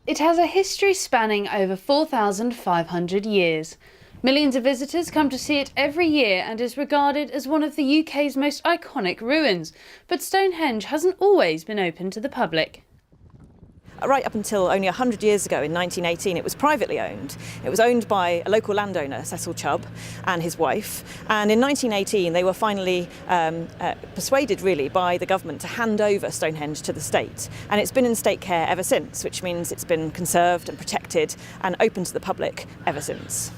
It has a history spanning over 4,500 years. Millions of visitors come to see it every year and is regarded as one of the UK's most iconic ruins. But Stonehenge hasn't always been open to the public. Right up until only 100 years ago, in 1918, it was privately owned. It was owned by a local landowner, Cecil Chubb, and his wife. And in 1918, they were finally persuaded, really, by the government to hand over Stonehenge to the state. And it's been in state care ever since, which means it's been conserved and protected and open to the public ever since.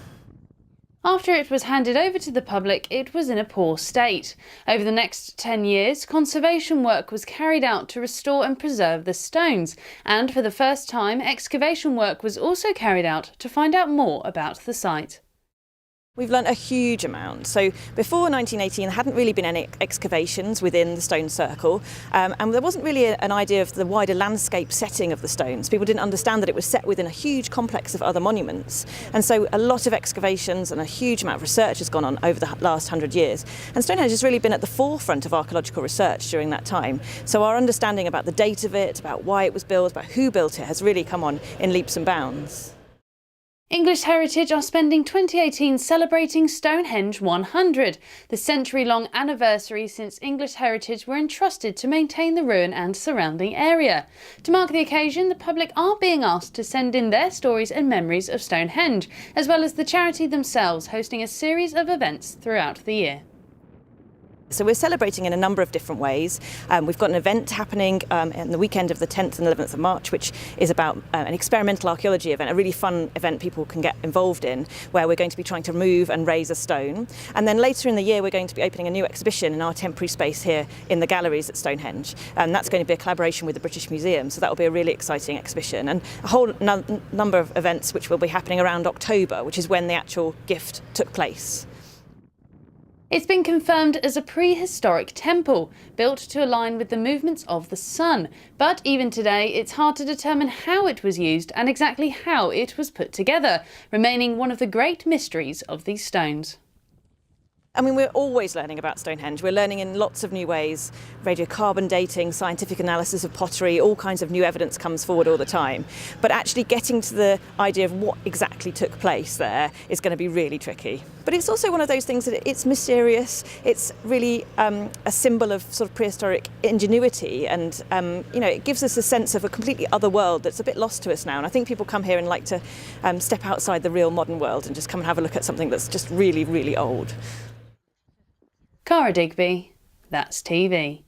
After it was handed over to the public, it was in a poor state. Over the next 10 years, conservation work was carried out to restore and preserve the stones. And for the first time, excavation work was also carried out to find out more about the site. We've learnt a huge amount. So before 1918, there hadn't really been any excavations within the stone circle, and there wasn't really an idea of the wider landscape setting of the stones. People didn't understand that it was set within a huge complex of other monuments. And so a lot of excavations and a huge amount of research has gone on over the last 100 years. And Stonehenge has really been at the forefront of archaeological research during that time. So our understanding about the date of it, about why it was built, about who built it, has really come on in leaps and bounds. English Heritage are spending 2018 celebrating Stonehenge 100, the century-long anniversary since English Heritage were entrusted to maintain the ruin and surrounding area. To mark the occasion, the public are being asked to send in their stories and memories of Stonehenge, as well as the charity themselves hosting a series of events throughout the year. So we're celebrating in a number of different ways. We've got an event happening on the weekend of the 10th and 11th of March, which is about an experimental archaeology event, a really fun event people can get involved in, where we're going to be trying to remove and raise a stone. And then later in the year, we're going to be opening a new exhibition in our temporary space here in the galleries at Stonehenge. And that's going to be a collaboration with the British Museum, so that will be a really exciting exhibition. And a whole number of events which will be happening around October, which is when the actual gift took place. It's been confirmed as a prehistoric temple, built to align with the movements of the sun. But even today, it's hard to determine how it was used and exactly how it was put together, remaining one of the great mysteries of these stones. I mean, we're always learning about Stonehenge. We're learning in lots of new ways. Radiocarbon dating, scientific analysis of pottery, all kinds of new evidence comes forward all the time. But actually getting to the idea of what exactly took place there is going to be really tricky. But it's also one of those things that it's mysterious. It's really a symbol of sort of prehistoric ingenuity, and it gives us a sense of a completely other world that's a bit lost to us now. And I think people come here and like to step outside the real modern world and just come and have a look at something that's just really, really old. Cara Digby, That's TV.